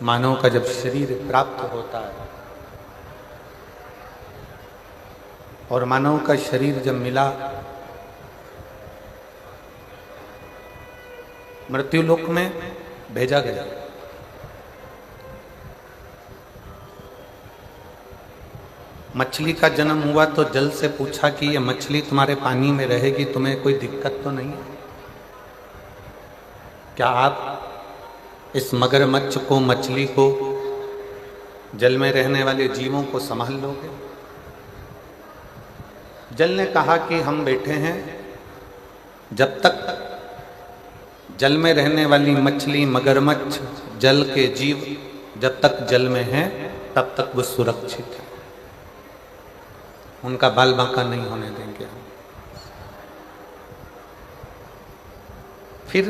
मानव का जब शरीर प्राप्त होता है और मानव का शरीर जब मिला, मृत्युलोक में भेजा गया। मछली का जन्म हुआ तो जल से पूछा कि ये मछली तुम्हारे पानी में रहेगी, तुम्हें कोई दिक्कत तो नहीं है? क्या आप इस मगरमच्छ को, मछली को, जल में रहने वाले जीवों को संभाल लोगे? जल ने कहा कि हम बैठे हैं, जब तक जल में रहने वाली मछली, मगरमच्छ, जल के जीव जब तक जल में हैं तब तक वो सुरक्षित है, उनका बाल बांका नहीं होने देंगे हम। फिर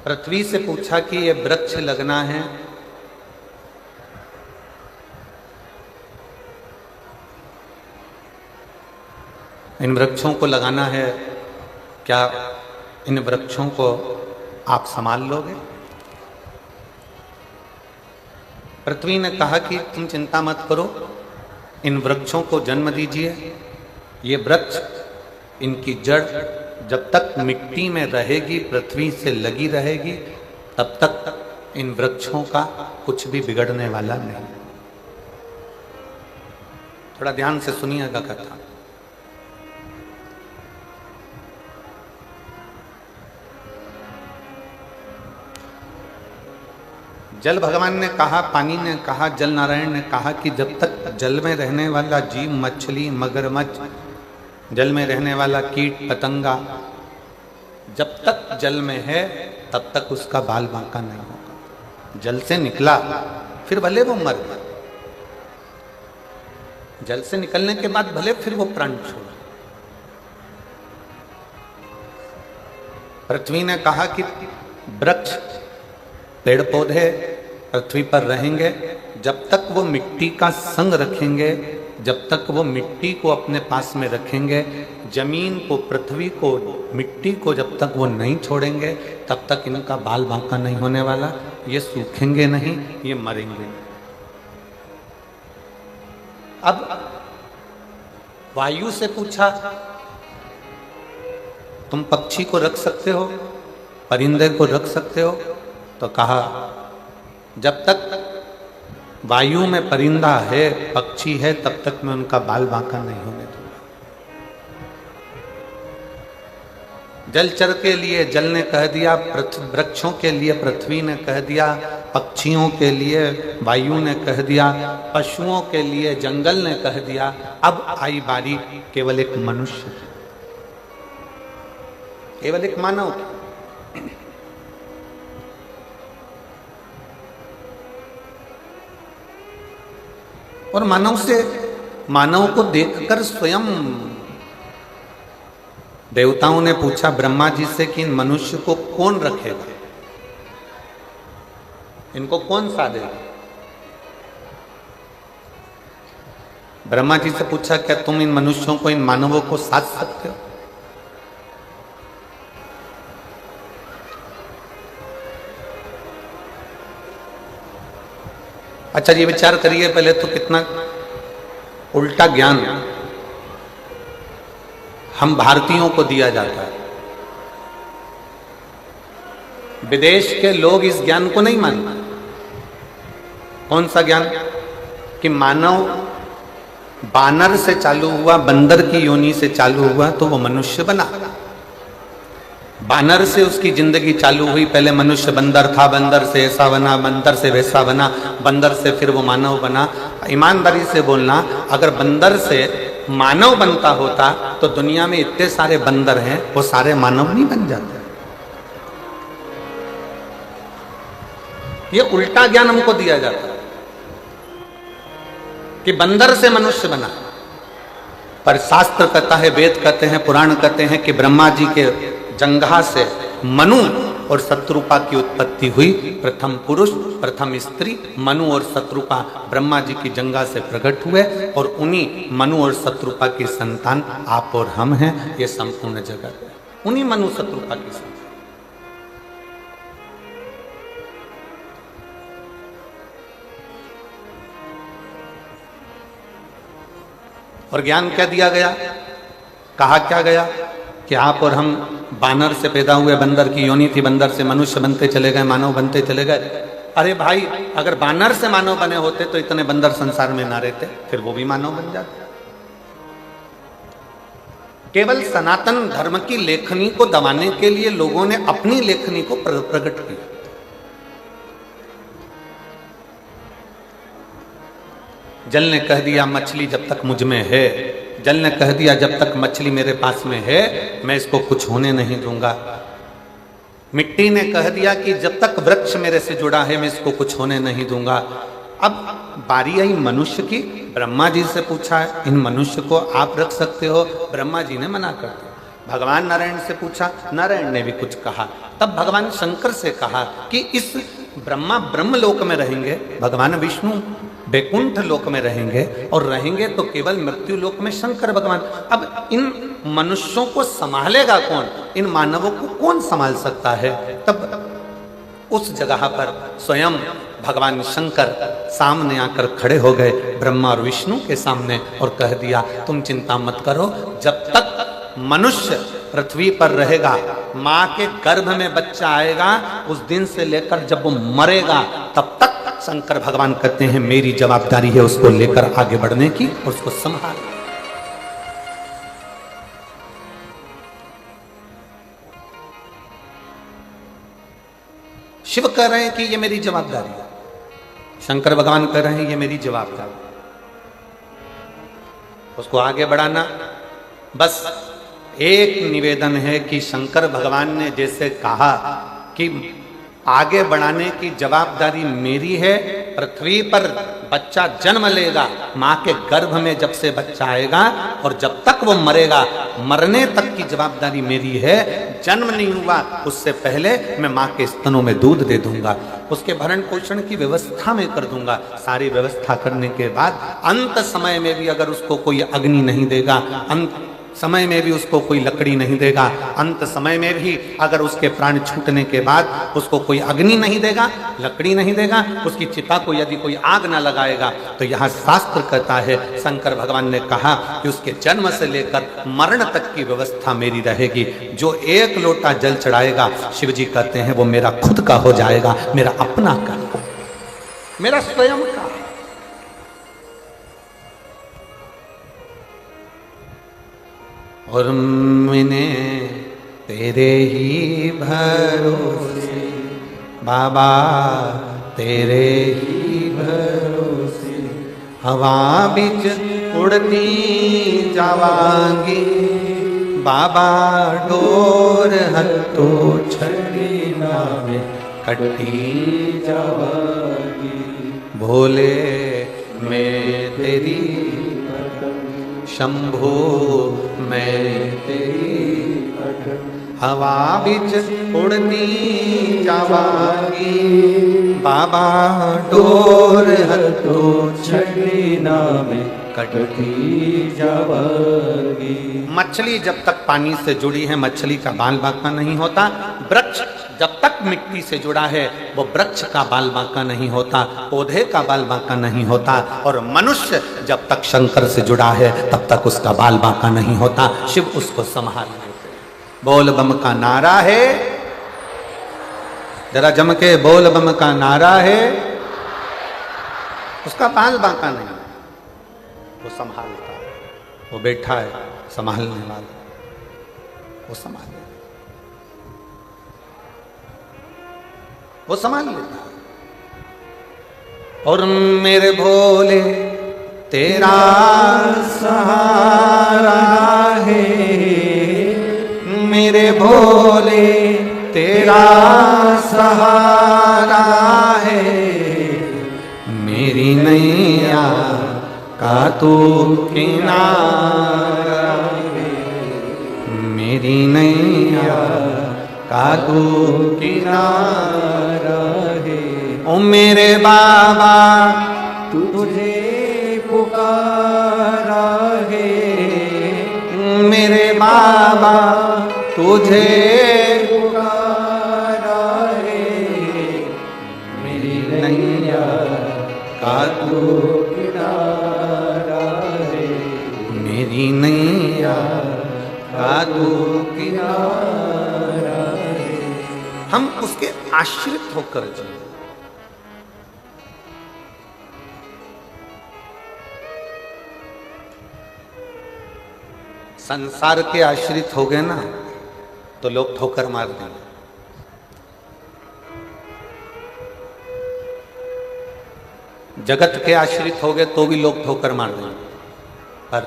पृथ्वी से पूछा कि ये वृक्ष लगना है, इन वृक्षों को लगाना है, क्या इन वृक्षों को आप संभाल लोगे? पृथ्वी ने कहा कि तुम चिंता मत करो, इन वृक्षों को जन्म दीजिए। ये वृक्ष, इनकी जड़ जब तक मिट्टी में रहेगी, पृथ्वी से लगी रहेगी, तब तक इन वृक्षों का कुछ भी बिगड़ने वाला नहीं। थोड़ा ध्यान से सुनिएगा कथा। जल भगवान ने कहा, पानी ने कहा, जल नारायण ने कहा कि जब तक जल में रहने वाला जीव, मछली, मगरमच्छ, जल में रहने वाला कीट पतंगा जब तक जल में है तब तक उसका बाल बांका नहीं होगा। जल से निकला फिर भले वो मर गया, जल से निकलने के बाद भले फिर वो प्राण छोड़ा। पृथ्वी ने कहा कि वृक्ष, पेड़ पौधे पृथ्वी पर रहेंगे, जब तक वो मिट्टी का संग रखेंगे, जब तक वो मिट्टी को अपने पास में रखेंगे, जमीन को, पृथ्वी को, मिट्टी को जब तक वो नहीं छोड़ेंगे तब तक इनका बाल बांका नहीं होने वाला। ये सूखेंगे नहीं, ये मरेंगे नहीं। अब वायु से पूछा, तुम पक्षी को रख सकते हो, परिंदे को रख सकते हो? तो कहा जब तक वायु में परिंदा है, पक्षी है, तब तक मैं उनका बाल बांका नहीं होने दूंगा। जलचर के लिए जल ने कह दिया, वृक्षों के लिए पृथ्वी ने कह दिया, पक्षियों के लिए वायु ने कह दिया, पशुओं के लिए जंगल ने कह दिया। अब आई बारी केवल एक मनुष्य की, केवल एक मानव की। और मानव को देखकर स्वयं देवताओं ने पूछा ब्रह्मा जी से कि इन मनुष्य को कौन रखेगा, इनको कौन साधेगा? ब्रह्मा जी से पूछा, क्या तुम इन मनुष्यों को, इन मानवों को साध सकते हो? अच्छा, ये विचार करिए पहले तो कितना उल्टा ज्ञान हम भारतीयों को दिया जाता है। विदेश के लोग इस ज्ञान को नहीं मानते। कौन सा ज्ञान? कि मानव बानर से चालू हुआ, बंदर की योनि से चालू हुआ तो वो मनुष्य बना। बानर से उसकी जिंदगी चालू हुई, पहले मनुष्य बंदर था, बंदर से ऐसा बना, बंदर से वैसा बना, बंदर से फिर वो मानव बना। ईमानदारी से बोलना, अगर बंदर से मानव बनता होता तो दुनिया में इतने सारे बंदर हैं, वो सारे मानव नहीं बन जाते। ये उल्टा ज्ञान हमको दिया जाता है कि बंदर से मनुष्य बना। पर शास्त्र कहता है, वेद कहते हैं, पुराण कहते हैं कि ब्रह्मा जी के जंघा से मनु और शत्रुपा की उत्पत्ति हुई। प्रथम पुरुष, प्रथम स्त्री मनु और शत्रुपा ब्रह्मा जी की जंघा से प्रकट हुए और उन्हीं मनु और शत्रुपा की संतान आप और हम हैं। ये संपूर्ण जगत है उन्हीं मनु शत्रुपा की संतान। और ज्ञान क्या दिया गया? कहा क्या गया कि आप और हम बानर से पैदा हुए, बंदर की योनि थी, बंदर से मनुष्य बनते चले गए, मानव बनते चले गए। अरे भाई, अगर बानर से मानव बने होते तो इतने बंदर संसार में ना रहते, फिर वो भी मानव बन जाते। केवल सनातन धर्म की लेखनी को दबाने के लिए लोगों ने अपनी लेखनी को प्रकट किया। जल ने कह दिया मछली जब तक मुझ में है, जल ने कह दिया जब तक मछली मेरे पास में है मैं इसको कुछ होने नहीं दूंगा। मिट्टी ने कह दिया कि जब तक वृक्ष मेरे से जुड़ा है मैं इसको कुछ होने नहीं दूंगा। अब बारी आई मनुष्य की। ब्रह्मा जी से पूछा है इन मनुष्य को आप रख सकते हो? ब्रह्मा जी ने मना कर दिया। भगवान नारायण से पूछा, नारायण ने भी कुछ कहा। तब भगवान शंकर से कहा कि इस ब्रह्मा ब्रह्मलोक में रहेंगे, भगवान विष्णु बैकुंठ लोक में रहेंगे, और रहेंगे तो केवल मृत्यु लोक में शंकर भगवान। अब इन मनुष्यों को संभालेगा कौन? इन मानवों को कौन संभाल सकता है? तब उस जगह पर स्वयं भगवान शंकर सामने आकर खड़े हो गए ब्रह्मा और विष्णु के सामने और कह दिया तुम चिंता मत करो, जब तक मनुष्य पृथ्वी पर रहेगा, माँ के गर्भ में बच्चा आएगा, उस दिन से लेकर जब वो मरेगा तब तक शंकर भगवान कहते हैं मेरी जवाबदारी है उसको लेकर आगे बढ़ने की और उसको संभालना। शिव कह रहे हैं कि ये मेरी जवाबदारी है, शंकर भगवान कह रहे हैं ये मेरी जवाबदारी, उसको आगे बढ़ाना। बस एक निवेदन है कि शंकर भगवान ने जैसे कहा कि आगे बढ़ाने की जवाबदारी मेरी है, पृथ्वी पर बच्चा जन्म लेगा, माँ के गर्भ में जब से बच्चा आएगा और जब तक वो मरेगा, मरने तक की जवाबदारी मेरी है। जन्म नहीं हुआ उससे पहले मैं माँ के स्तनों में दूध दे दूंगा, उसके भरण पोषण की व्यवस्था में कर दूंगा। सारी व्यवस्था करने के बाद अंत समय में भी अगर उसको कोई अग्नि नहीं देगा, अंत समय में भी उसको कोई लकड़ी नहीं देगा, अंत समय में भी अगर उसके प्राण छूटने के बाद उसको कोई अग्नि नहीं देगा, लकड़ी नहीं देगा, उसकी चिता को यदि कोई आग ना लगाएगा, तो यहाँ शास्त्र कहता है शंकर भगवान ने कहा कि उसके जन्म से लेकर मरण तक की व्यवस्था मेरी रहेगी। जो एक लोटा जल चढ़ाएगा, शिव जी कहते हैं वो मेरा खुद का हो जाएगा, मेरा अपना का, मेरा स्वयं का। और मैंने तेरे ही भरोसे बाबा, तेरे ही भरोसे हवा बिच उड़ती जावांगी बाबा, डोर हत्तो छड़ी नावे कटी जावांगी। भोले मैं तेरी शंभो मैं तेरी हवा बिच उड़ती जावांगी बाबा, डोर हत्तो छड़ी नावे कटती जावांगी। मछली जब तक पानी से जुड़ी है मछली का बाल बांका नहीं होता, वृक्ष जब तक मिट्टी से जुड़ा है वो वृक्ष का बाल बांका नहीं होता, पौधे का बाल बांका नहीं होता, और मनुष्य जब तक शंकर से जुड़ा है तब तक उसका बाल बांका नहीं होता। शिव उसको संभाल लेते। बोल बम का नारा है, जरा जम के बोल बम का नारा है, उसका बाल बांका नहीं, वो संभालता है, वो बैठा है संभालने वाला, वो संभाल वो संभाल लेता है। और मेरे भोले तेरा सहारा है, मेरे भोले तेरा सहारा है, मेरी नैया का तू किनारा है, मेरी नैया का तू किनारा है। ओ मेरे बाबा तुझे पुकारा है, मेरे बाबा तुझे पुकारा है, मेरी नैया का तू किनारा है, मेरी नैया का तू किनारा है। हम उसके आश्रित होकर जिए। संसार के आश्रित हो गए ना तो लोग ठोकर मार देंगे। जगत के आश्रित हो गए तो भी लोग ठोकर मार देंगे, पर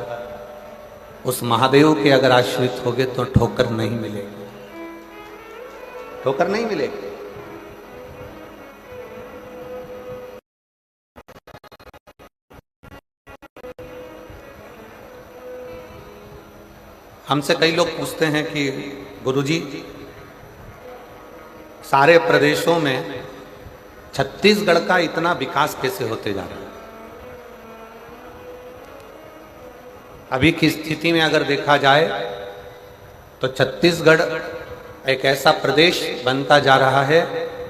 उस महादेव के अगर आश्रित हो गए तो ठोकर नहीं मिलेगी, ठोकर नहीं मिलेगी। हमसे कई लोग पूछते हैं कि गुरुजी, सारे प्रदेशों में छत्तीसगढ़ का इतना विकास कैसे होते जा रहा है? अभी की स्थिति में अगर देखा जाए तो छत्तीसगढ़ एक ऐसा प्रदेश बनता जा रहा है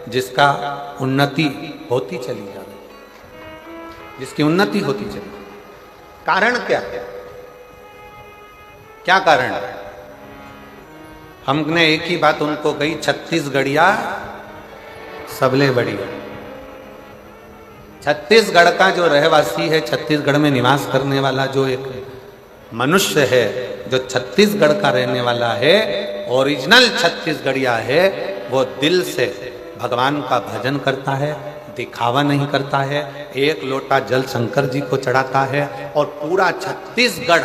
जिसका उन्नति होती चली जा रही है, जिसकी उन्नति होती चली। कारण क्या है? क्या कारण है? हमने एक ही बात उनको कही, छत्तीसगढ़िया सबले बढ़िया। छत्तीसगढ़ का जो रहवासी है, छत्तीसगढ़ में निवास करने वाला जो एक मनुष्य है, जो छत्तीसगढ़ का रहने वाला है, ओरिजिनल छत्तीसगढ़िया है, वो दिल से भगवान का भजन करता है, दिखावा नहीं करता है। एक लोटा जल शंकर जी को चढ़ाता है और पूरा छत्तीसगढ़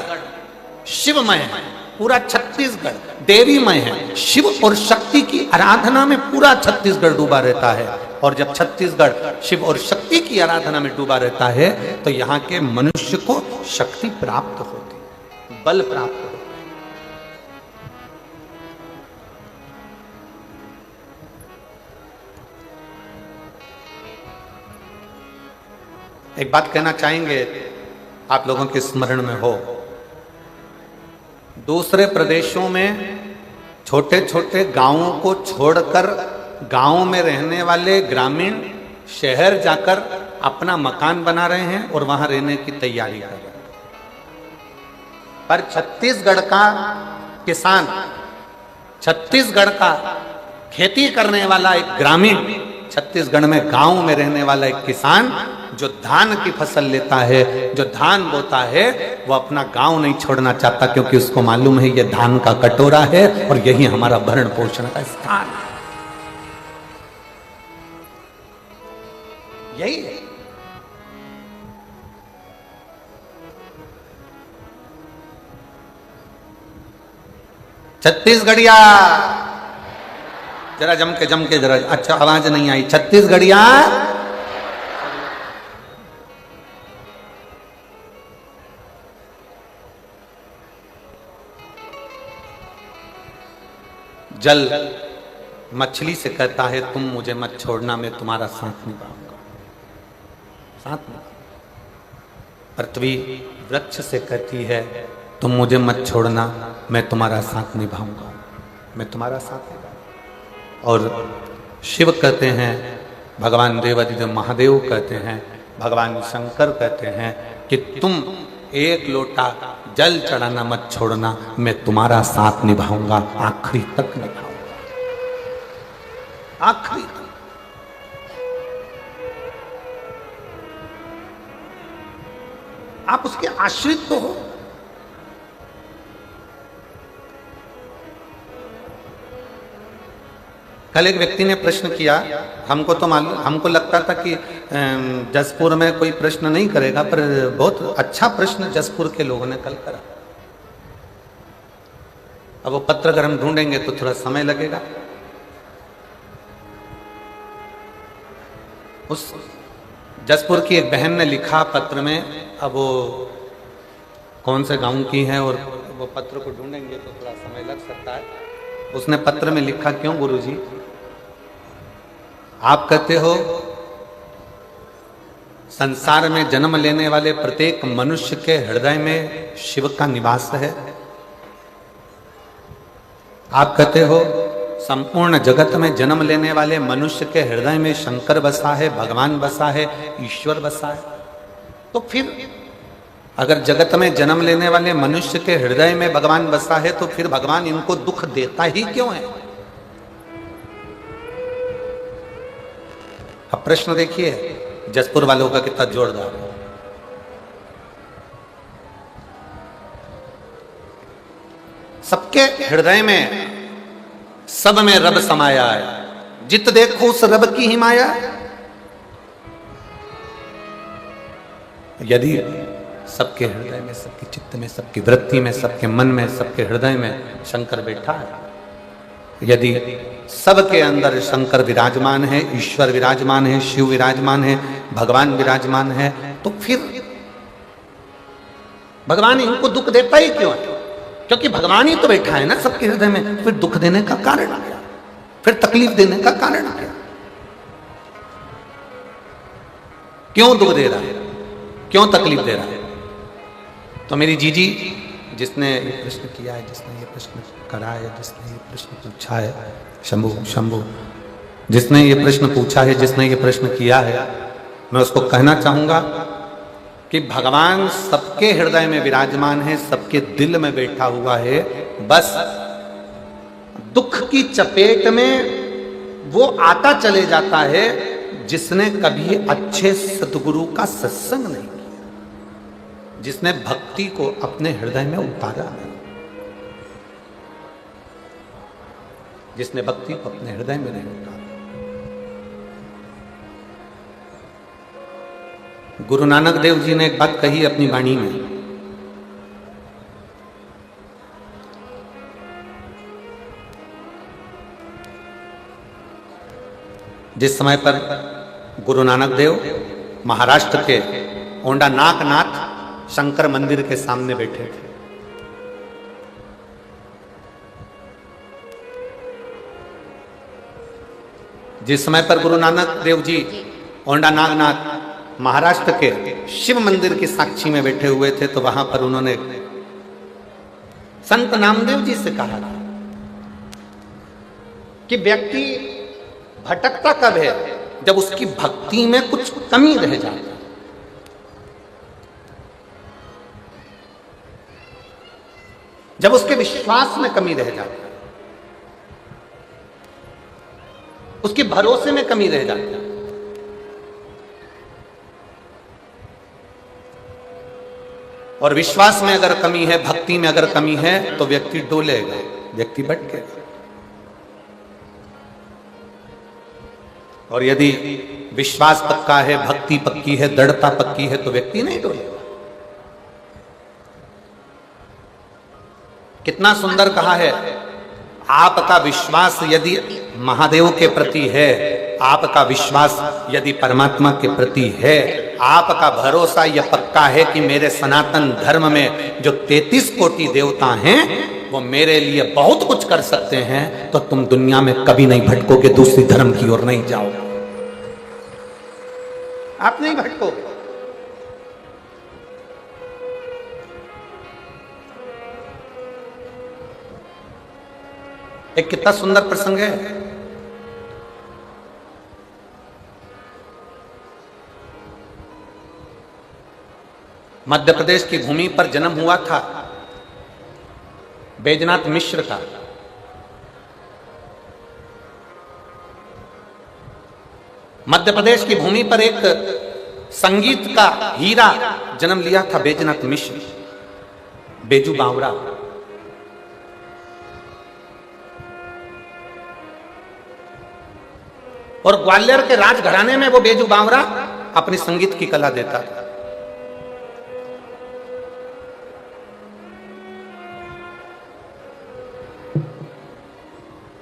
शिवमय है, पूरा छत्तीसगढ़ देवीमय है। शिव और शक्ति की आराधना में पूरा छत्तीसगढ़ डूबा रहता है। और जब छत्तीसगढ़ शिव और शक्ति की आराधना में डूबा रहता है तो यहाँ के मनुष्य को शक्ति प्राप्त होती है, बल प्राप्त होता है। एक बात कहना चाहेंगे, आप लोगों के स्मरण में हो, दूसरे प्रदेशों में छोटे छोटे गांवों को छोड़कर गांव में रहने वाले ग्रामीण शहर जाकर अपना मकान बना रहे हैं और वहां रहने की तैयारी कर रहे हैं। पर छत्तीसगढ़ का किसान, छत्तीसगढ़ का खेती करने वाला एक ग्रामीण, छत्तीसगढ़ में गांव में रहने वाला एक किसान जो धान की फसल लेता है, जो धान बोता है, वो अपना गांव नहीं छोड़ना चाहता, क्योंकि उसको मालूम है ये धान का कटोरा है और यही हमारा भरण पोषण का स्थान है। यही है। छत्तीसगढ़िया, जरा जम के जरा, अच्छा आवाज नहीं आई। छत्तीसगढ़िया जल मछली से कहता है तुम मुझे मत छोड़ना, मैं तुम्हारा साथ निभाऊंगा, साथ निभाऊंगा। पृथ्वी वृक्ष से कहती है तुम मुझे मत छोड़ना, मैं तुम्हारा साथ निभाऊंगा, मैं तुम्हारा साथ निभाऊंगा। और शिव कहते हैं, भगवान देवादिदेव महादेव कहते हैं, भगवान शंकर कहते हैं कि तुम एक लोटा जल चढ़ाना मत छोड़ना, मैं तुम्हारा साथ निभाऊंगा, आखिरी तक निभाऊंगा, आखिरी तक। आप उसके आश्रित तो हो। कल एक व्यक्ति ने प्रश्न किया, हमको तो मालूम, हमको लगता था कि जसपुर में कोई प्रश्न नहीं करेगा, पर बहुत अच्छा प्रश्न जसपुर के लोगों ने कल करा। अब वो पत्र अगर हम ढूंढेंगे तो थोड़ा समय लगेगा। उस जसपुर की एक बहन ने लिखा पत्र में, अब वो कौन से गांव की है और वो पत्र को ढूंढेंगे तो थोड़ा समय लग सकता है। उसने पत्र में लिखा, क्यों गुरुजी, आप कहते हो संसार में जन्म लेने वाले प्रत्येक मनुष्य के हृदय में शिव का निवास है। आप कहते हो संपूर्ण जगत में जन्म लेने वाले मनुष्य के हृदय में शंकर बसा है, भगवान बसा है, ईश्वर बसा है। तो फिर अगर जगत में जन्म लेने वाले मनुष्य के हृदय में भगवान बसा है तो फिर भगवान इनको दुख देता ही क्यों है? अब प्रश्न देखिए जसपुर वालों का कितना जोरदार है। सबके हृदय में सब में रब समाया है, जित देखो उस रब की ही माया। यदि सबके हृदय में, सबके चित्त में, सबकी वृत्ति में, सबके मन में, सबके हृदय में शंकर बैठा है, यदि सबके अंदर शंकर विराजमान है, ईश्वर विराजमान है, शिव विराजमान है, भगवान विराजमान है, तो फिर भगवान इनको दुख देता ही क्यों है? क्योंकि भगवान ही तो बैठा है ना सबके हृदय में। फिर दुख देने का कारण क्या? फिर तकलीफ देने का कारण क्या? क्यों दुख दे रहा है, क्यों तकलीफ दे रहा है? तो मेरी जीजी जिसने ये प्रश्न किया है, जिसने ये प्रश्न करा है, जिसने ये प्रश्न पूछा है, शंभू जिसने ये प्रश्न पूछा है, जिसने ये प्रश्न किया है, मैं उसको कहना चाहूंगा कि भगवान सबके हृदय में विराजमान है, सबके दिल में बैठा हुआ है। बस दुख की चपेट में वो आता चले जाता है जिसने कभी अच्छे सद्गुरु का सत्संग नहीं किया, जिसने भक्ति को अपने हृदय में उतारा नहीं, जिसने भक्ति को अपने हृदय में नहीं उतारा। गुरु नानक देव जी ने एक बात कही अपनी वाणी में, जिस समय पर गुरु नानक देव महाराष्ट्र के ओंडा नागनाथ शंकर मंदिर के सामने बैठे थे, जिस समय पर गुरु नानक देव जी ओंडा नागनाथ महाराष्ट्र के शिव मंदिर की साक्षी में बैठे हुए थे, तो वहां पर उन्होंने संत नामदेव जी से कहा कि व्यक्ति भटकता कब है? जब उसकी भक्ति में कुछ कमी रह जाती है। जब उसके विश्वास में कमी रह जाती है, उसके भरोसे में कमी रह जाती है। और विश्वास में अगर कमी है, भक्ति में अगर कमी है, तो व्यक्ति डोलेगा, व्यक्ति भटकेगा। और यदि विश्वास पक्का है, भक्ति पक्की है, दृढ़ता पक्की है, तो व्यक्ति नहीं डोलेगा। कितना सुंदर कहा है, आपका विश्वास यदि महादेव के प्रति है, आपका विश्वास यदि परमात्मा के प्रति है, आपका भरोसा यह पक्का है कि मेरे सनातन धर्म में जो 33 कोटि देवता हैं वो मेरे लिए बहुत कुछ कर सकते हैं, तो तुम दुनिया में कभी नहीं भटकोगे, दूसरी धर्म की ओर नहीं जाओगे, आप नहीं भटकोगे। एक कितना सुंदर प्रसंग है। मध्य प्रदेश की भूमि पर जन्म हुआ था बैजनाथ मिश्र का। मध्य प्रदेश की भूमि पर एक संगीत का हीरा जन्म लिया था बैजनाथ मिश्र, बेजू बावरा। और ग्वालियर के राजघराने में वो बेजू बावरा अपनी संगीत की कला देता था।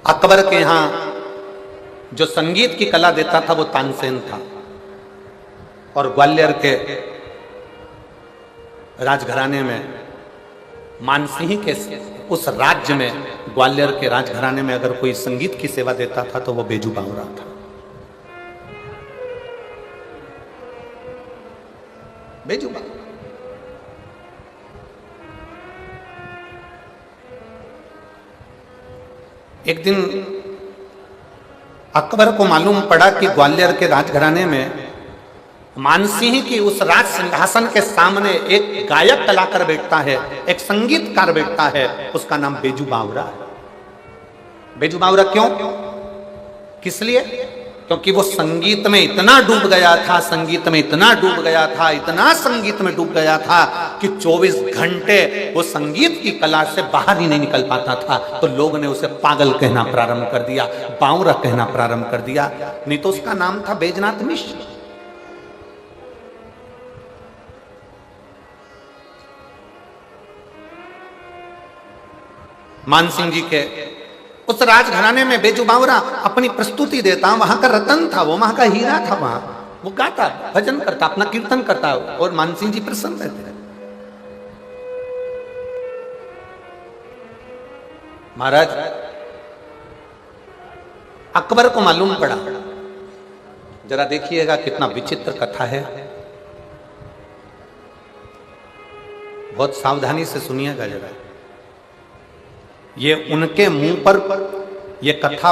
अकबर के यहां जो संगीत की कला देता था वो तानसेन था, और ग्वालियर के राजघराने में मानसिंह के उस राज्य में, ग्वालियर के राजघराने में अगर कोई संगीत की सेवा देता था तो वो बेजू बावरा था। बेजू बावरा। एक दिन अकबर को मालूम पड़ा कि ग्वालियर के राजघराने में मानसिंह की उस राज सिंहासन के सामने एक गायक कलाकार बैठता है, एक संगीतकार बैठता है, उसका नाम बेजू बावरा है। बेजू बावरा क्यों? किस लिए? क्योंकि वो संगीत में इतना डूब गया था, संगीत में इतना डूब गया था, इतना संगीत में डूब गया था कि 24 घंटे वो संगीत की कला से बाहर ही नहीं निकल पाता था। तो लोग ने उसे पागल कहना प्रारंभ कर दिया, बावरा कहना प्रारंभ कर दिया। नहीं तो उसका नाम था बैजनाथ मिश्र। मानसिंह जी के उस राजघराने में बेजू बावरा अपनी प्रस्तुति देता, वहां का रतन था वो, वहां का हीरा था। वहां वो गाता, भजन करता, अपना कीर्तन करता, और मानसिंह जी प्रसन्न रहते। महाराज अकबर को मालूम पड़ा, जरा देखिएगा कितना विचित्र कथा है, बहुत सावधानी से सुनिएगा जरा। ये उनके मुंह पर, ये कथा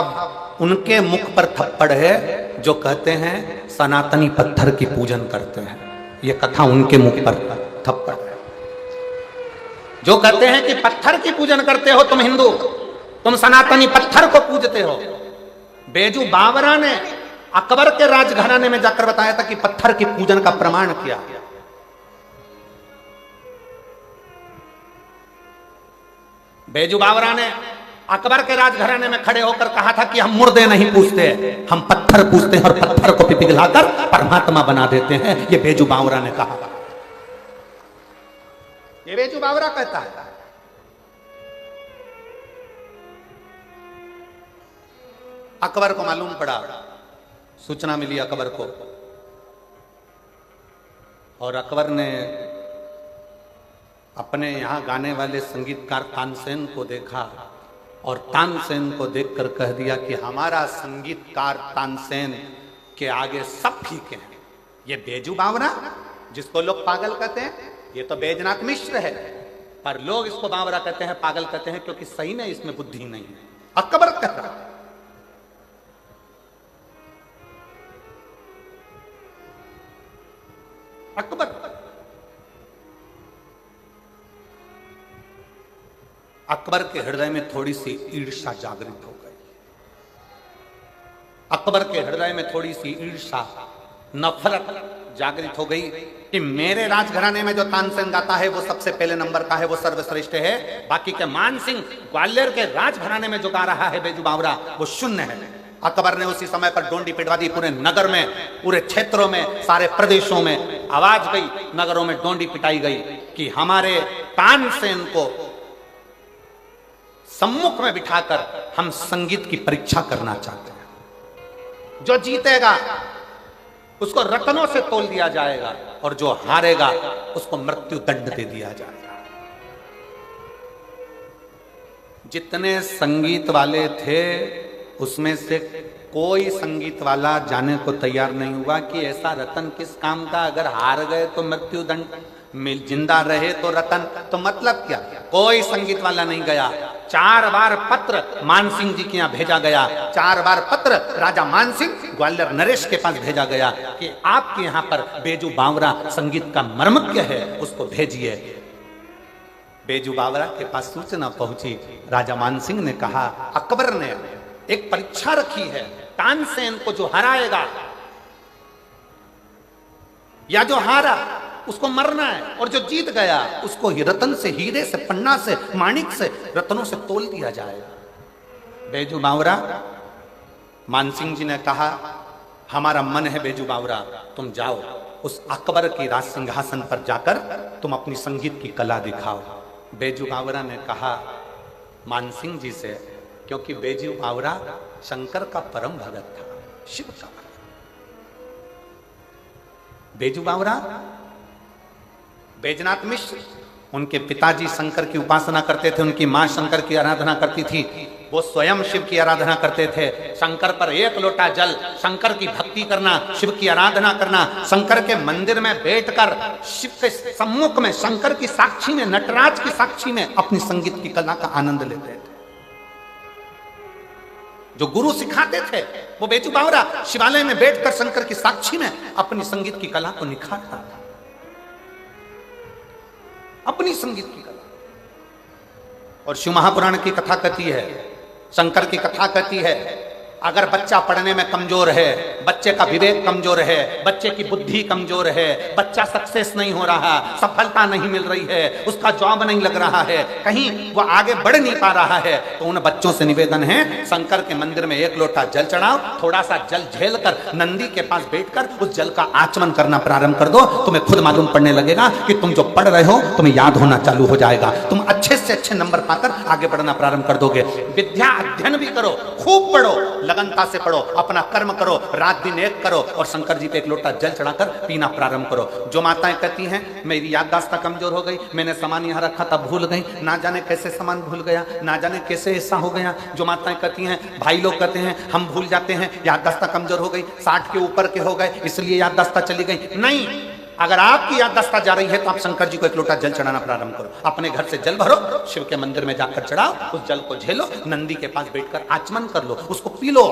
उनके मुख पर थप्पड़ है जो कहते हैं सनातनी पत्थर की पूजन करते हैं। ये कथा उनके मुख पर थप्पड़ है जो कहते हैं कि पत्थर की पूजन करते हो तुम हिंदू, तुम सनातनी पत्थर को पूजते हो। बेजू बावरा ने अकबर के राजघराने में जाकर बताया था कि पत्थर की पूजन का प्रमाण किया। बेजू बावरा ने अकबर के राजघराने में खड़े होकर कहा था कि हम मुर्दे नहीं पूजते, हम पत्थर पूजते हैं और पत्थर को पिघलाकर परमात्मा बना देते हैं। ये बेजू बावरा ने कहा, ये बेजू बावरा कहता है। अकबर को मालूम पड़ा, सूचना मिली अकबर को, और अकबर ने अपने यहां गाने वाले संगीतकार तानसेन को देखा और तानसेन को देखकर कह दिया कि हमारा संगीतकार तानसेन के आगे सब फीके हैं। ये बेजू बावरा जिसको लोग पागल कहते हैं, ये तो बैजनाथ मिश्र है, पर लोग इसको बावरा कहते हैं, पागल कहते हैं, क्योंकि सही में इसमें बुद्धि नहीं है। अकबर कह रहा है। अकबर के हृदय में थोड़ी सी ईर्ष्या जागृत हो गई। अकबर के हृदय में थोड़ी सी ईर्ष्या, नफरत जागृत हो गई कि मेरे राजघराने में जो तानसेन गाता है वो सबसे पहले नंबर का है, वो सर्वश्रेष्ठ है, बाकी के मानसिंह ग्वालियर के राजघराने में जो गा रहा है बेजू बावरा वो शून्य है। अकबर ने उसी समय पर डोंडी पिटवा दी। पूरे नगर में, पूरे क्षेत्रों में, सारे प्रदेशों में आवाज गई, नगरों में डोंडी पिटाई गई कि हमारे तानसेन को सम्मुख में बिठाकर हम संगीत की परीक्षा करना चाहते हैं। जो जीतेगा उसको रत्नों से तोल दिया जाएगा और जो हारेगा उसको मृत्यु दंड दे दिया जाएगा। जितने संगीत वाले थे उसमें से कोई संगीत वाला जाने को तैयार नहीं हुआ कि ऐसा रतन किस काम का, अगर हार गए तो मृत्यु दंड, जिंदा रहे तो रतन, तो मतलब क्या? कोई संगीत वाला नहीं गया। 4 बार पत्र मानसिंह जी के यहाँ भेजा गया, 4 बार पत्र राजा मानसिंह ग्वालियर नरेश के पास भेजा गया कि आपके यहाँ पर बेजू बावरा संगीत का मर्मज्ञ है, उसको भेजिए। बेजू बावरा के पास सूचना पहुंची। राजा मानसिंह ने कहा, अकबर ने एक परीक्षा रखी है, तानसेन को जो हराएगा या जो हारा उसको मरना है, और जो जीत गया उसको रतन से, हीरे से, पन्ना से, माणिक से, रत्नों से तोल दिया जाएगा। बेजू बावरा, मानसिंह जी ने कहा, हमारा मन है बेजू बावरा, तुम जाओ उस अकबर की राज सिंहासन पर जाकर तुम अपनी संगीत की कला दिखाओ। बेजू बावरा ने कहा मानसिंह जी से, क्योंकि बेजू बावरा शंकर का परम भगत था, शिव का भगत। बेजू बावरा, बैजनाथ मिश्र, उनके पिताजी शंकर की उपासना करते थे, उनकी मां शंकर की आराधना करती थी, वो स्वयं शिव की आराधना करते थे। शंकर पर 1 लोटा जल, शंकर की भक्ति करना, शिव की आराधना करना, शंकर के मंदिर में बैठकर शिव के सम्मुख में, शंकर की साक्षी में, नटराज की साक्षी में अपनी संगीत की कला का आनंद लेते थे। जो गुरु सिखाते थे वो बेजू बावरा शिवालय में बैठकर शंकर की साक्षी में अपनी संगीत की कला को निखारता था, अपनी संगीत की कला। और शिव महापुराण की कथा कहती है, शंकर की कथा कहती है, अगर बच्चा पढ़ने में कमजोर है, बच्चे का विवेक कमजोर है, बच्चे की बुद्धि कमजोर है, बच्चा सक्सेस नहीं हो रहा, सफलता नहीं मिल रही है, उसका जॉब नहीं लग रहा है, कहीं वो आगे बढ़ नहीं पा रहा है, तो उन बच्चों से निवेदन है शंकर के मंदिर में एक लोटा जल चढ़ाओ, थोड़ा सा जल झेल कर नंदी के पास बैठकर उस जल का आचमन करना प्रारंभ कर दो। तुम्हें खुद मालूम पड़ने लगेगा कि तुम जो पढ़ रहे हो तुम्हें याद होना चालू हो जाएगा, तुम अच्छे से अच्छे नंबर पाकर आगे बढ़ना प्रारंभ कर दोगे। विद्या अध्ययन भी करो, खूब पढ़ो, लगनता से पढ़ो, अपना कर्म करो, रात दिन एक करो और शंकर जी पे एक लोटा जल चढ़ाकर पीना प्रारंभ करो। जो माताएं कहती हैं मेरी याददाश्त कमजोर हो गई, मैंने सामान यहाँ रखा था भूल गई, ना जाने कैसे सामान भूल गया, ना जाने कैसे ऐसा हो गया। जो माताएं कहती हैं, भाई लोग कहते हैं हम भूल जाते हैं, याददाश्त कमजोर हो गई, 60 के ऊपर के हो गए इसलिए याददाश्त चली गई। नहीं, अगर आपकी याददाश्त जा रही है तो आप शंकर जी को एक लोटा जल चढ़ाना प्रारंभ करो, अपने घर से जल भरो, शिव के मंदिर में जाकर चढ़ाओ, उस जल को झेलो, नंदी के पास बैठकर आचमन कर लो, उसको पी लो।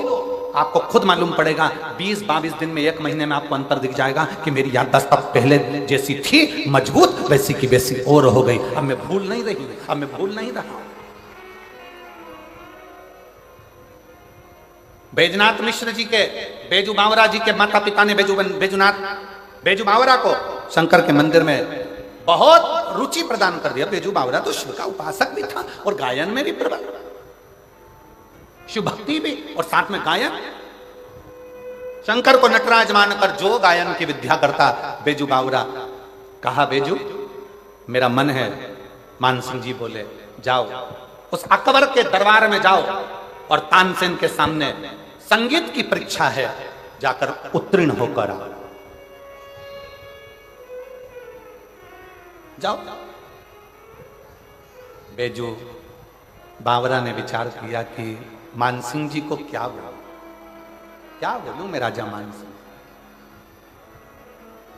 आपको खुद मालूम पड़ेगा 20-22 दिन में, 1 महीने में आपको अंतर दिख जाएगा कि मेरी याददाश्त पहले जैसी थी मजबूत वैसी की वैसी और हो गई, अब मैं भूल नहीं रही, अब मैं भूल नहीं रहा। बैजनाथ मिश्र जी के, बेजू बावरा जी के माता पिता ने बेजू बावरा को शंकर के मंदिर में बहुत रुचि प्रदान कर दिया। बेजू बावरा तो शिव का उपासक भी था और गायन में भी प्रबल, शिव भक्ति भी और साथ में गायन। शंकर को नटराज मानकर जो गायन की विद्या करता बेजू बावरा, कहा बेजू मेरा मन है। मान सिंह जी बोले जाओ उस अकबर के दरबार में जाओ और तानसेन के सामने संगीत की परीक्षा है, जाकर उत्तीर्ण होकर आओ, जाओ। बेजू बावरा ने विचार किया कि मानसिंह जी को क्या बोलूं मैं राजा मानसिंह,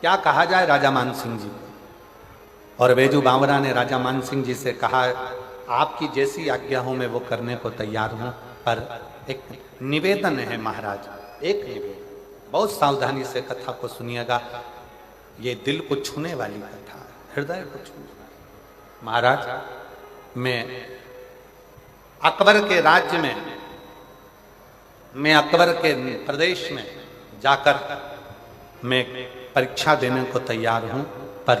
क्या कहा जाए राजा मानसिंह जी को। और बेजू बावरा ने राजा मानसिंह जी से कहा आपकी जैसी आज्ञा हो मैं वो करने को तैयार हूं, पर एक निवेदन है महाराज, एक निवेदन, बहुत सावधानी से कथा को सुनिएगा, ये दिल को छूने वाली कथा है, हृदय को छूने। महाराज मैं अकबर के राज्य में, मैं अकबर के प्रदेश में जाकर मैं परीक्षा देने को तैयार हूं, पर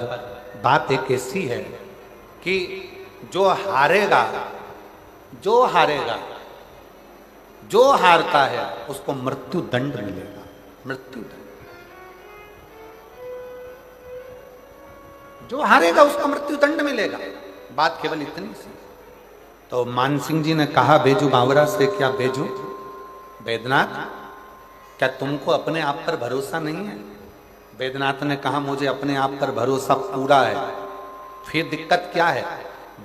बात एक ऐसी है कि जो हारेगा, जो हारता है उसको मृत्यु दंड मिलेगा, मृत्यु दंड। जो हारेगा उसका मृत्यु दंड मिलेगा, बात केवल इतनी सी। तो मानसिंह जी ने कहा बेजू बावरा से, क्या बेजू बैद्यनाथ क्या तुमको अपने आप पर भरोसा नहीं है? बैद्यनाथ ने कहा मुझे अपने आप पर भरोसा पूरा है। फिर दिक्कत क्या है?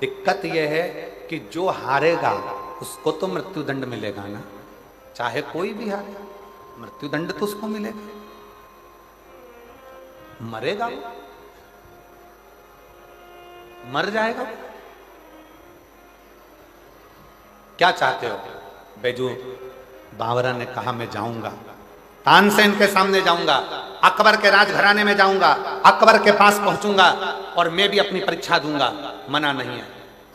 दिक्कत यह है कि जो हारेगा उसको तो मृत्यु दंड मिलेगा ना, चाहे कोई भी हारे मृत्यु दंड तो उसको मिलेगा, मरेगा वो, मर जाएगा। क्या चाहते हो? बेजू बावरा ने कहा मैं जाऊंगा, तानसेन के सामने जाऊंगा, अकबर के राजघराने में जाऊंगा, अकबर के पास पहुंचूंगा और मैं भी अपनी परीक्षा दूंगा, मना नहीं है।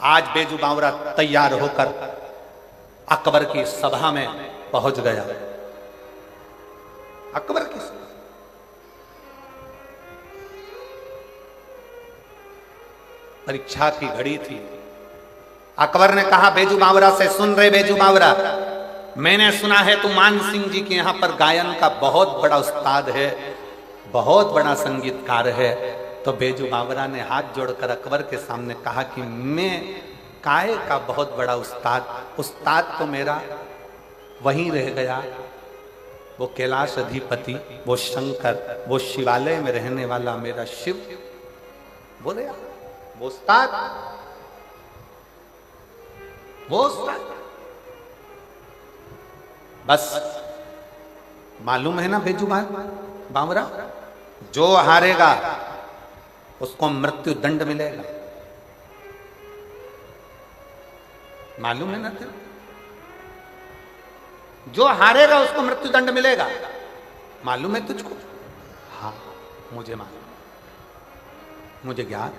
आज बेजू बावरा तैयार होकर अकबर की सभा में पहुंच गया। अकबर की सभा, परीक्षा की घड़ी थी। अकबर ने कहा बेजू बावरा से, सुन रहे बेजू बावरा, मैंने सुना है तू मान सिंह जी के यहाँ पर गायन का बहुत बड़ा उस्ताद है, बहुत बड़ा संगीतकार है। तो बेजू बावरा ने हाथ जोड़कर अकबर के सामने कहा कि मैं काय का बहुत बड़ा उस्ताद तो मेरा वहीं रह गया, वो कैलाश अधिपति, वो शंकर, वो शिवालय में रहने वाला मेरा शिव, बोले वो उस्ताद, वो उस्ताद। बस मालूम है ना बेजू बावरा, जो हारेगा उसको मृत्यु दंड मिलेगा, मालूम है ना तेरे? जो हारेगा उसको मृत्युदंड मिलेगा। मालूम है तुझको? हाँ मुझे मालूम, मुझे ज्ञात।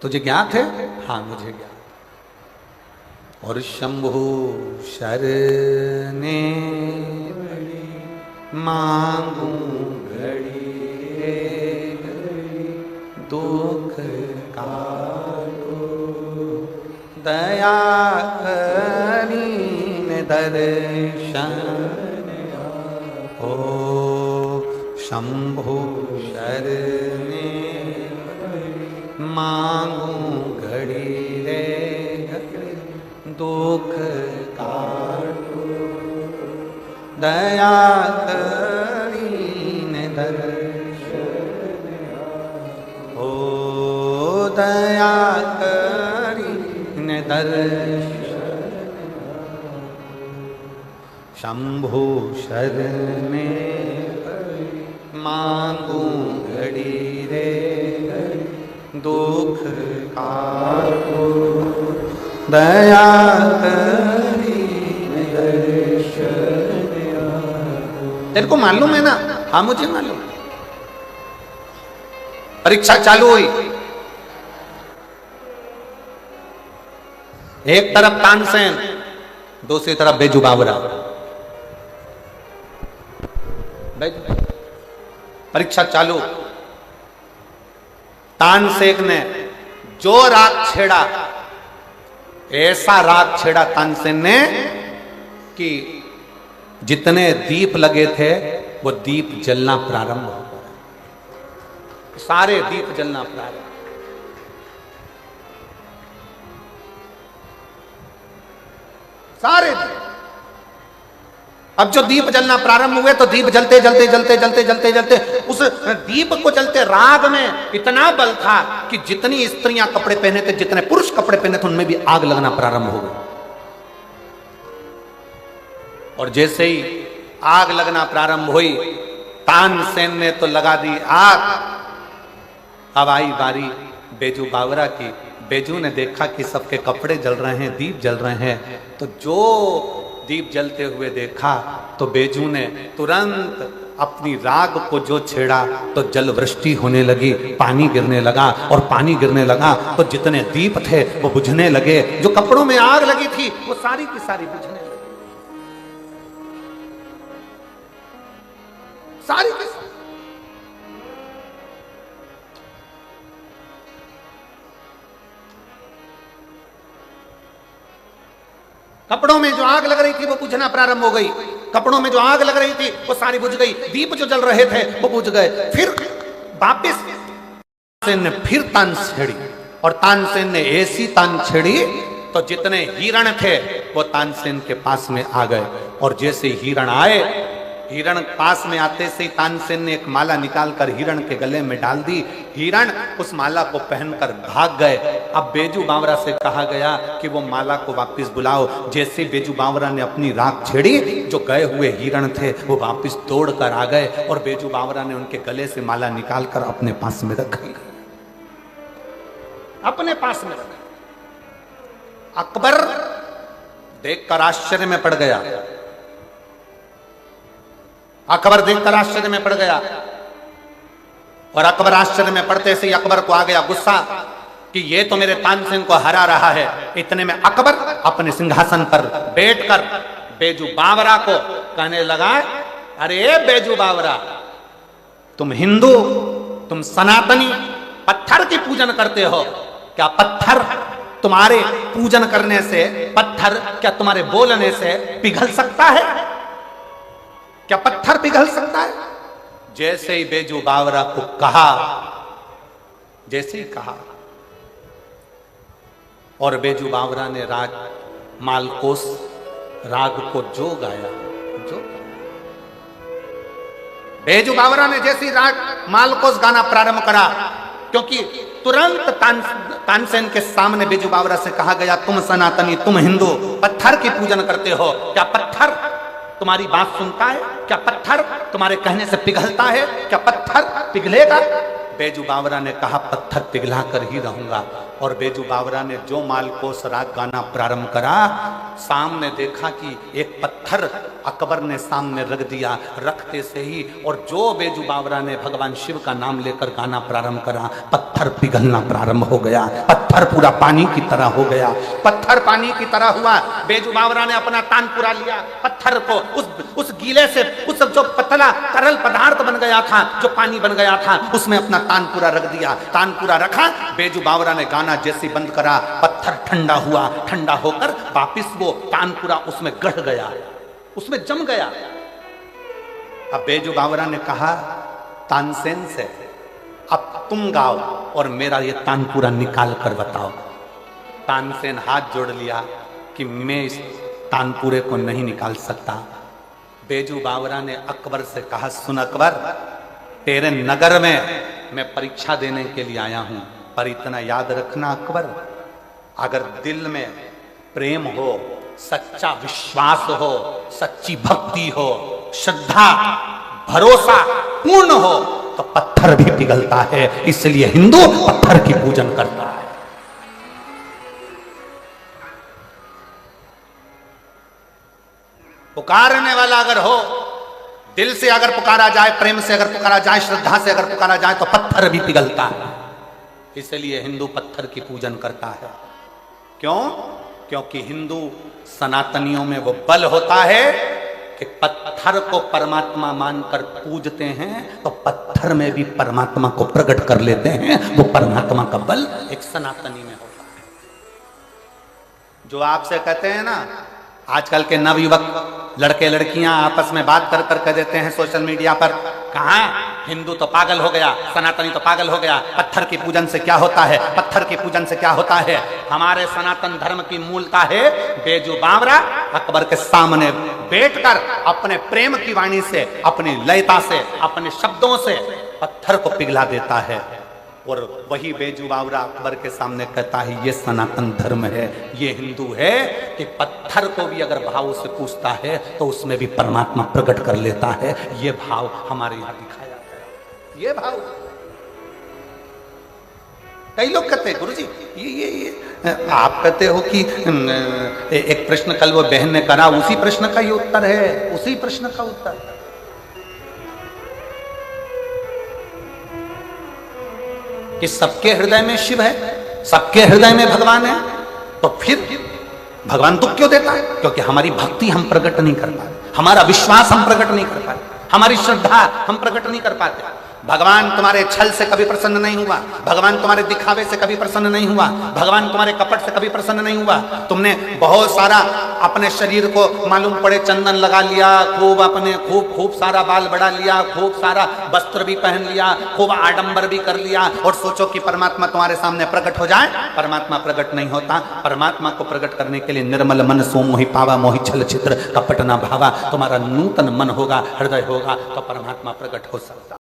तुझे ज्ञात है? हाँ मुझे ज्ञात। और शंभु शरणे मांगू घड़ी दुख काटो, दया करीन दर्शन हो। शंभु शरणे मांगू घड़ी रे दुख काटो, दया करीन दर्शन हो। दया करीन दर्शन, शंभु शरणे मांगू घड़ी रे दुख काटो, दया करीन दर्शन। तेरे को मालूम है ना? हाँ मुझे मालूम। परीक्षा चालू हुई, एक तरफ तानसेन, दूसरी तरफ बेजू बावरा। परीक्षा चालू। तानसेन ने जो राग छेड़ा, ऐसा राग छेड़ा तानसेन ने कि जितने दीप लगे थे वो दीप जलना प्रारंभ हो गए। सारे दीप जलना प्रारंभ। सारे दीप। अब जो दीप जलना प्रारंभ हुए तो दीप जलते जलते जलते जलते जलते जलते उस दीप को जलते राग में इतना बल था कि जितनी स्त्रियां कपड़े पहने थे, जितने पुरुष कपड़े पहने थे, उनमें भी आग लगना प्रारंभ हो गई। और जैसे ही आग लगना प्रारंभ हुई, तानसेन ने तो लगा दी आग। अब आई बारी बेजू बावरा की। बेजू ने देखा कि सबके कपड़े जल रहे हैं, दीप जल रहे हैं, तो जो दीप जलते हुए देखा तो बेजू ने तुरंत अपनी राग को जो छेड़ा तो जल वृष्टि होने लगी, पानी गिरने लगा। और पानी गिरने लगा तो जितने दीप थे वो बुझने लगे। जो कपड़ों में आग लगी थी वो सारी की सारी बुझने लगी, सारी की सारी। कपड़ों में जो आग लग रही थी वो बुझना प्रारंभ हो गई। कपड़ों में जो आग लग रही थी वो सारी बुझ गई। दीप जो जल रहे थे वो बुझ गए। फिर वापिस तानसेन ने फिर तान छेड़ी, और तानसेन ने ऐसी तान छेड़ी तो जितने हिरण थे वो तानसेन के पास में आ गए। और जैसे हिरण आए, हिरण पास में आते से ही तानसेन ने एक माला निकालकर हिरण के गले में डाल दी। हिरण उस माला को पहनकर भाग गए। अब बेजू बावरा से कहा गया कि वो माला को वापस बुलाओ। जैसे बेजू बावरा ने अपनी राख छेड़ी, जो गए हुए हिरण थे वो वापस दौड़कर आ गए और बेजू बावरा ने उनके गले से माला निकालकर अपने पास में रख दी, अपने पास में रख। अकबर देखकर आश्चर्य में पड़ गया। अकबर देखकर आश्चर्य में पड़ गया। और अकबर आश्चर्य में पड़ते से ही अकबर को आ गया गुस्सा कि ये तो मेरे तानसेन को हरा रहा है। इतने में अकबर अपने सिंहासन पर बैठकर बेजू बावरा को कहने लगा, अरे बेजू बावरा, तुम हिंदू, तुम सनातनी पत्थर की पूजन करते हो क्या? पत्थर तुम्हारे पूजन करने से, पत्थर क्या तुम्हारे बोलने से पिघल सकता है? क्या पत्थर पिघल सकता है? जैसे ही बेजू बावरा को कहा, जैसे ही कहा, और बेजू बावरा ने राग मालकोस राग को जो गाया, जो बेजू बावरा ने जैसे राग मालकोस गाना प्रारंभ करा, क्योंकि तुरंत तानसेन के सामने बेजू बावरा से कहा गया, तुम सनातनी, तुम हिंदू पत्थर की पूजन करते हो क्या? पत्थर तुम्हारी बात सुनता है क्या? पत्थर तुम्हारे कहने से पिघलता है क्या? पत्थर पिघलेगा? बेजू बावरा ने कहा, पत्थर पिघला कर ही रहूंगा। और बेजू बावरा ने जो मालकोस राग गाना प्रारंभ करा, सामने देखा कि एक पत्थर अकबर ने सामने रख दिया। रखते से ही और जो बेजू बावरा ने भगवान शिव का नाम लेकर गाना प्रारंभ करा, पत्थर पिघलना प्रारंभ हो गया। पत्थर पूरा पानी की तरह हो गया। पत्थर पानी की तरह हुआ। बेजू बावरा ने अपना तानपुरा लिया, पत्थर को उस गीले से, उस जो पतला तरल पदार्थ बन गया था, जो पानी बन गया था, उसमें अपना तानपुरा रख दिया। तानपुरा रखा, बेजू बावरा ने गाना जैसे बंद करा, पत्थर ठंडा हुआ। ठंडा होकर वापिस वो तानपुरा उसमें गढ़ गया, उसमें जम गया। अब बेजू बावरा ने कहा तानसेन से, अब तुम गाओ और मेरा ये तानपुरा निकाल कर बताओ। तानसेन हाथ जोड़ लिया कि मैं इस तानपुरे को नहीं निकाल सकता। बेजू बावरा ने अकबर से कहा, सुन अकबर, तेरे नगर में मैं परीक्षा देने के लिए आया हूं, पर इतना याद रखना अकबर, अगर दिल में प्रेम हो, सच्चा विश्वास हो, सच्ची भक्ति हो, श्रद्धा भरोसा पूर्ण हो, तो पत्थर भी पिघलता है। इसलिए हिंदू पत्थर की पूजन करता है। पुकारने वाला अगर हो, दिल से अगर पुकारा जाए, प्रेम से अगर पुकारा जाए, श्रद्धा से अगर पुकारा जाए, तो पत्थर भी पिघलता है। इसलिए हिंदू पत्थर की पूजन करता है। क्यों? क्योंकि हिंदू सनातनियों में वो बल होता है कि पत्थर को परमात्मा मानकर पूजते हैं, तो पत्थर में भी परमात्मा को प्रकट कर लेते हैं। वो परमात्मा का बल एक सनातनी में होता है। जो आपसे कहते हैं ना, आजकल के नवयुवक लड़के लड़कियां आपस में बात कर कर कह देते हैं सोशल मीडिया पर, कहाँ हिंदू तो पागल हो गया, सनातनी तो पागल हो गया, पत्थर की पूजन से क्या होता है, पत्थर की पूजन से क्या होता है। हमारे सनातन धर्म की मूलता है, बेजू बावरा अकबर के सामने बैठकर अपने प्रेम की वाणी से, अपनी लयता से, अपने शब्दों से पत्थर को पिघला देता है। और वही बेजू बावरा अकबर के सामने कहता है, ये सनातन धर्म है, ये हिंदू है, कि पत्थर को भी अगर भाव से पूछता है तो उसमें भी परमात्मा प्रकट कर लेता है। ये भाव हमारे यहां दिखाया जाता है। ये भाव कई लोग कहते हैं, गुरुजी ये आप कहते हो कि एक प्रश्न कल वो बहन ने करा, उसी प्रश्न का ये उत्तर है, उसी प्रश्न का उत्तर। कि सबके हृदय में शिव है, सबके हृदय में भगवान है, तो फिर भगवान दुख क्यों देता है? क्योंकि हमारी भक्ति हम प्रकट नहीं कर पाते, हमारा विश्वास हम प्रकट नहीं कर पाते, हमारी श्रद्धा हम प्रकट नहीं कर पाते। भगवान तुम्हारे छल से कभी प्रसन्न नहीं हुआ, भगवान तुम्हारे दिखावे से कभी प्रसन्न नहीं हुआ, भगवान तुम्हारे कपट से कभी प्रसन्न नहीं हुआ। तुमने बहुत सारा अपने शरीर को मालूम पड़े चंदन लगा लिया, खूब अपने खूब सारा बाल बढ़ा लिया, खूब सारा वस्त्र भी पहन लिया, खूब आडंबर भी कर लिया, और सोचो कि परमात्मा तुम्हारे सामने प्रकट हो जाए। परमात्मा प्रकट नहीं होता। परमात्मा को प्रकट करने के लिए निर्मल मन सो मोहि पावा, मोहि छल छिद्र कपट ना भावा। तुम्हारा नूतन मन होगा, हृदय होगा, तो परमात्मा प्रकट हो सकता।